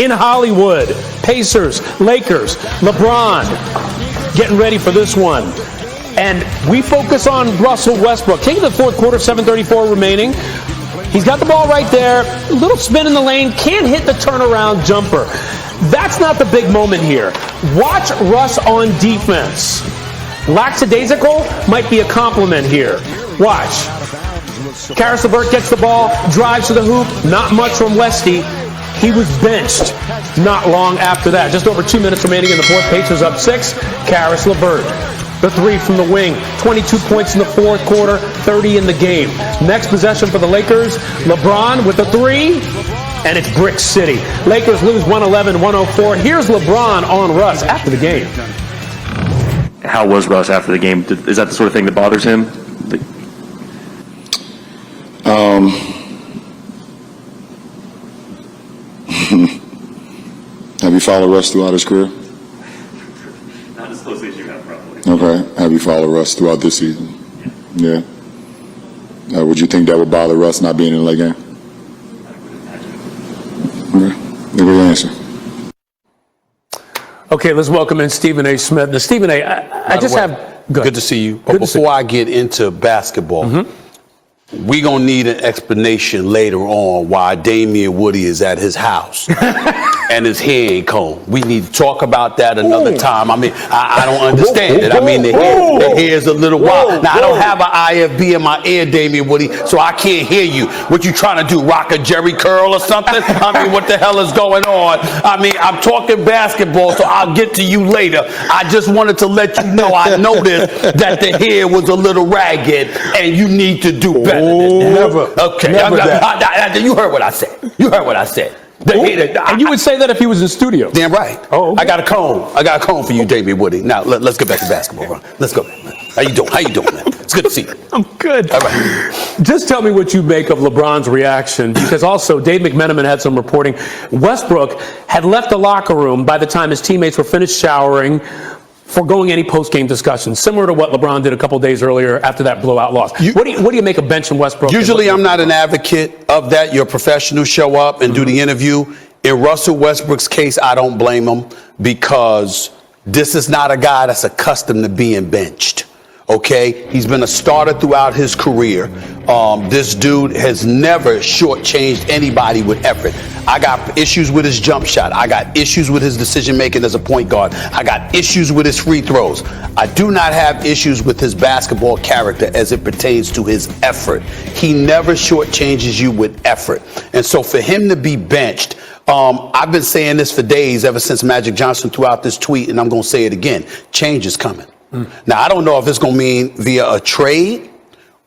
in Hollywood. Pacers, Lakers, LeBron getting ready for this one. And we focus on Russell Westbrook. Taking the fourth quarter, 7:34 remaining. He's got the ball right there. A little spin in the lane. Can't hit the turnaround jumper. That's not the big moment here. Watch Russ on defense. Lackadaisical might be a compliment here. Watch. Caris LeVert gets the ball, drives to the hoop. Not much from Westy. He was benched not long after that. Just over 2 minutes remaining in the fourth. Pacers up 6. Caris LeVert. The three from the wing. 22 points in the fourth quarter, 30 in the game. Next possession for the Lakers. LeBron with the three. And it's Brick City. Lakers lose 111-104. Here's LeBron on Russ after the game. How was Russ after the game? Is that the sort of thing that bothers him? Have you followed Russ throughout his career? Not as closely as you have, probably. Okay. Have you followed Russ throughout this season? Yeah. Would you think that would bother Russ not being in the late game? Okay. Good answer. Okay, let's welcome in Stephen A. Smith. Now, Stephen A., I just have... Good to see you. But before I get into basketball, we're going to need an explanation later on why Damian Woody is at his house and his hair ain't combed. We need to talk about that another time. I mean, I don't understand it. I mean, the hair is a little wild. Now, I don't have an IFB in my ear, Damian Woody, so I can't hear you. What you trying to do, rock a Jerry curl or something? I mean, what the hell is going on? I mean, I'm talking basketball, so I'll get to you later. I just wanted to let you know I noticed that the hair was a little ragged, and you need to do better. Never. Okay. Never you heard what I said. You heard what I said. And you would say that if he was in studio. Damn right. Oh, okay. I got a comb for you, Damian Woody. Now let's get back to basketball, bro. Let's go, man. How you doing, man? It's good to see you. I'm good. All right. Just tell me what you make of LeBron's reaction, because also Dave McMenamin had some reporting. Westbrook had left the locker room by the time his teammates were finished showering, foregoing any post-game discussion, similar to what LeBron did a couple days earlier after that blowout loss. What do you make of benching Westbrook? Usually I'm not an advocate of that. Your professionals show up and do the interview. In Russell Westbrook's case, I don't blame him, because this is not a guy that's accustomed to being benched. Okay, he's been a starter throughout his career. This dude has never shortchanged anybody with effort. I got issues with his jump shot. I got issues with his decision making as a point guard. I got issues with his free throws. I do not have issues with his basketball character as it pertains to his effort. He never shortchanges you with effort. And so for him to be benched, I've been saying this for days, ever since Magic Johnson threw out this tweet, and I'm going to say it again. Change is coming. Now, I don't know if it's going to mean via a trade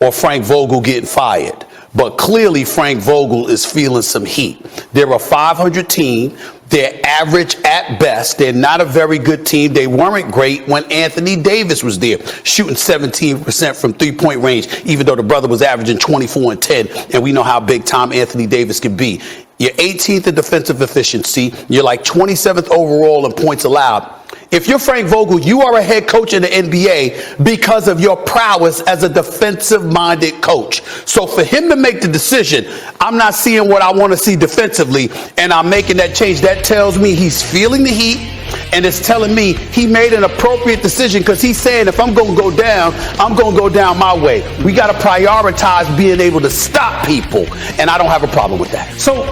or Frank Vogel getting fired, but clearly Frank Vogel is feeling some heat. They're a 500 team. They're average at best. They're not a very good team. They weren't great when Anthony Davis was there, shooting 17% from three-point range, even though the brother was averaging 24 and 10, and we know how big time Anthony Davis can be. You're 18th in defensive efficiency. You're like 27th overall in points allowed. If you're Frank Vogel, you are a head coach in the NBA because of your prowess as a defensive-minded coach. So for him to make the decision, I'm not seeing what I want to see defensively, and I'm making that change. That tells me he's feeling the heat, and it's telling me he made an appropriate decision, because he's saying if I'm going to go down, I'm going to go down my way. We got to prioritize being able to stop people, and I don't have a problem with that. So,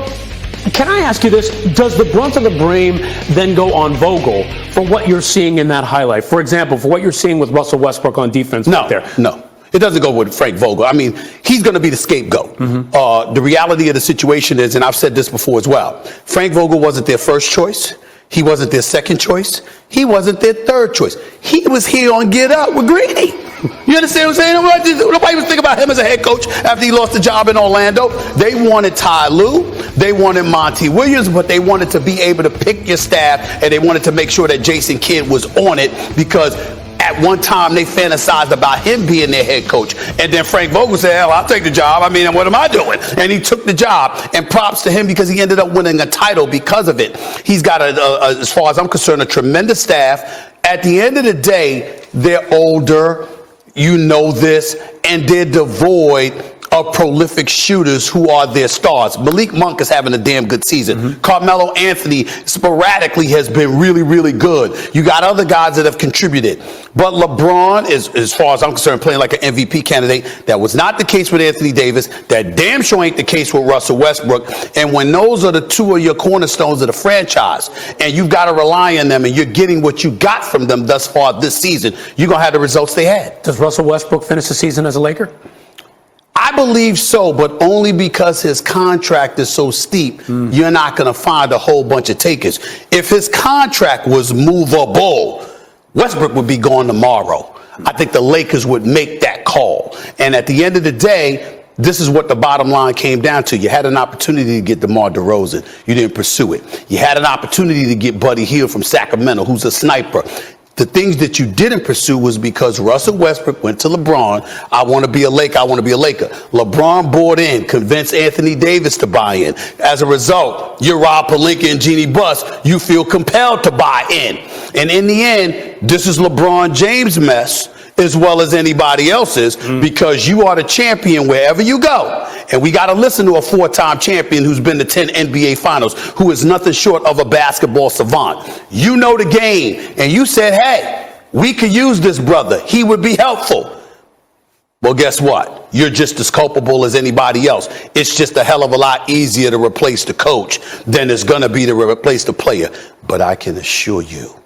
can I ask you this? Does the brunt of the blame then go on Vogel for what you're seeing in that highlight? For example, for what you're seeing with Russell Westbrook on defense out there? No. It doesn't go with Frank Vogel. I mean, he's going to be the scapegoat. The reality of the situation is, and I've said this before as well, Frank Vogel wasn't their first choice. He wasn't their second choice. He wasn't their third choice. He was here on Get Up with Greeny. You understand what I'm saying? Nobody was thinking about him as a head coach after he lost the job in Orlando. They wanted Ty Lue. They wanted Monty Williams, but they wanted to be able to pick your staff, and they wanted to make sure that Jason Kidd was on it, because at one time they fantasized about him being their head coach. And then Frank Vogel said, hell, I'll take the job. I mean, what am I doing? And he took the job. And props to him, because he ended up winning a title because of it. He's got, as far as I'm concerned, a tremendous staff. At the end of the day, they're older. You know this, and they're devoid of prolific shooters who are their stars. Malik Monk is having a damn good season. Carmelo Anthony sporadically has been really, really good. You got other guys that have contributed. But LeBron is, as far as I'm concerned, playing like an MVP candidate. That was not the case with Anthony Davis. That damn sure ain't the case with Russell Westbrook. And when those are the two of your cornerstones of the franchise, and you've got to rely on them, and you're getting what you got from them thus far this season, you're going to have the results they had. Does Russell Westbrook finish the season as a Laker? I believe so, but only because his contract is so steep, you're not going to find a whole bunch of takers. If his contract was movable, Westbrook would be gone tomorrow. I think the Lakers would make that call. And at the end of the day, this is what the bottom line came down to. You had an opportunity to get DeMar DeRozan. You didn't pursue it. You had an opportunity to get Buddy Hield from Sacramento, who's a sniper. The things that you didn't pursue was because Russell Westbrook went to LeBron. I want to be a Laker. I want to be a Laker. LeBron bought in, convinced Anthony Davis to buy in. As a result, you're Rob Pelinka and Jeannie Buss. You feel compelled to buy in. And in the end, this is LeBron James' mess as well as anybody else's, because you are the champion wherever you go. And we got to listen to a 4-time champion who's been to 10 NBA finals, who is nothing short of a basketball savant. You know the game, and you said, hey, we could use this brother. He would be helpful. Well, guess what? You're just as culpable as anybody else. It's just a hell of a lot easier to replace the coach than it's going to be to replace the player. But I can assure you,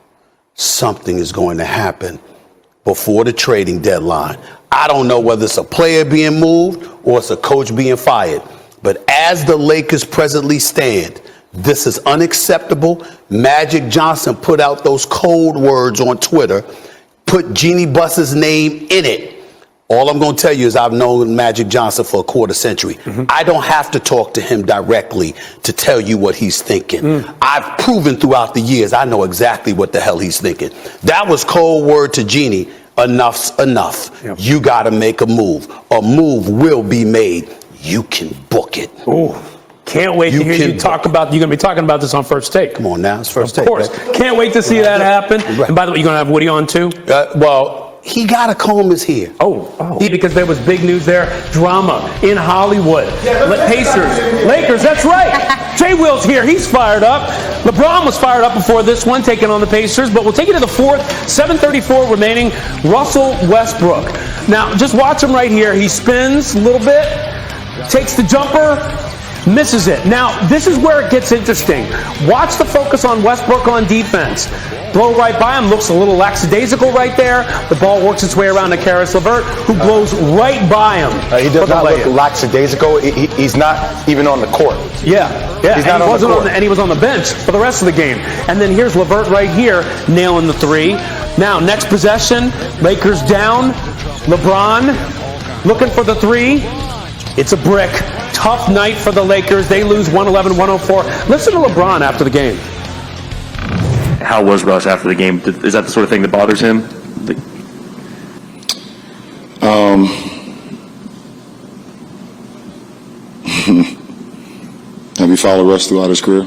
something is going to happen before the trading deadline. I don't know whether it's a player being moved or it's a coach being fired. But as the Lakers presently stand, this is unacceptable. Magic Johnson put out those code words on Twitter, put Jeannie Buss's name in it. All I'm going to tell you is I've known Magic Johnson for a quarter century. I don't have to talk to him directly to tell you what he's thinking. I've proven throughout the years I know exactly what the hell he's thinking. That was cold word to Jeannie. Enough's enough. Yep. You got to make a move. A move will be made. You can book it. Ooh. Can't wait to hear you talk about. You're going to be talking about this on First Take. Come on now, it's First Take. Of course. Baby. Can't wait to see that happen. Right. And by the way, you're going to have Woody on too? Well, he got to comb his hair. Because there was big news there. Drama in Hollywood. Pacers, Lakers, that's right. Jay Will's here. He's fired up. LeBron was fired up before this one, taking on the Pacers. But we'll take you to the fourth. 7:34 remaining. Russell Westbrook. Now, just watch him right here. He spins a little bit, takes the jumper, misses it. Now, this is where it gets interesting. Watch the focus on Westbrook on defense. Blow right by him, looks a little lackadaisical right there. The ball works its way around to Karis LeVert, who blows right by him. He does not look lackadaisical. He's not even on the court. Yeah. He's not on the court. And he was on the bench for the rest of the game. And then here's LeVert right here, nailing the three. Now, next possession, Lakers down. LeBron looking for the three. It's a brick. Tough night for the Lakers. They lose 111-104. Listen to LeBron after the game. How was Russ after the game? Is that the sort of thing that bothers him? Have you followed Russ throughout his career?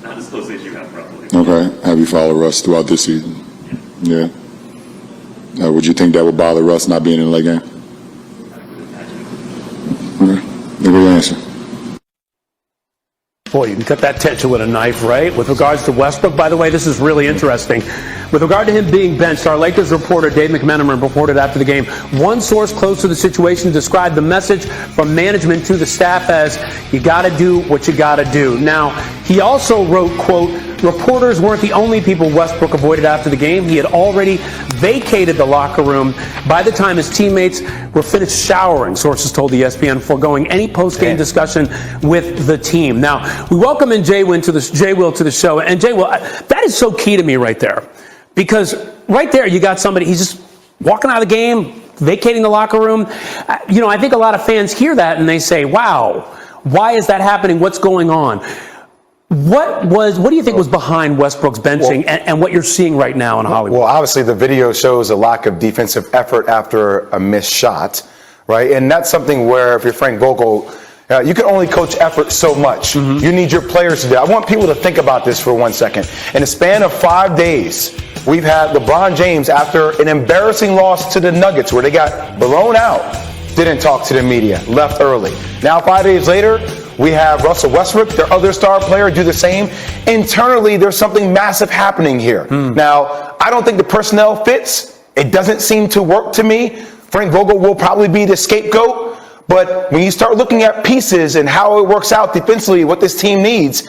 Not as closely as you have, probably. Okay. Have you followed Russ throughout this season? Yeah. Would you think that would bother Russ not being in the late game? Okay. Good answer. Boy, you can cut that tension with a knife, right? With regards to Westbrook, by the way, this is really interesting. With regard to him being benched, our Lakers reporter Dave McMenamin reported after the game, one source close to the situation described the message from management to the staff as, you got to do what you got to do. Now, he also wrote, quote, reporters weren't the only people Westbrook avoided after the game. He had already vacated the locker room by the time his teammates were finished showering, sources told ESPN, foregoing any post-game discussion with the team. Now, we welcome in Jay Will to the show. And Jay Will, that is so key to me right there. Because right there, you got somebody, he's just walking out of the game, vacating the locker room. I think a lot of fans hear that and they say, wow, why is that happening? What's going on? What do you think was behind Westbrook's benching and what you're seeing right now in Hollywood? Well, obviously the video shows a lack of defensive effort after a missed shot, right? And that's something where if you're Frank Vogel, you can only coach effort so much. You need your players to do. I want people to think about this for 1 second. In the span of 5 days, we've had LeBron James, after an embarrassing loss to the Nuggets where they got blown out, didn't talk to the media, left early. Now 5 days later, we have Russell Westbrook, their other star player, do the same. Internally, there's something massive happening here. Now, I don't think the personnel fits. It doesn't seem to work to me. Frank Vogel will probably be the scapegoat. But when you start looking at pieces and how it works out defensively, what this team needs,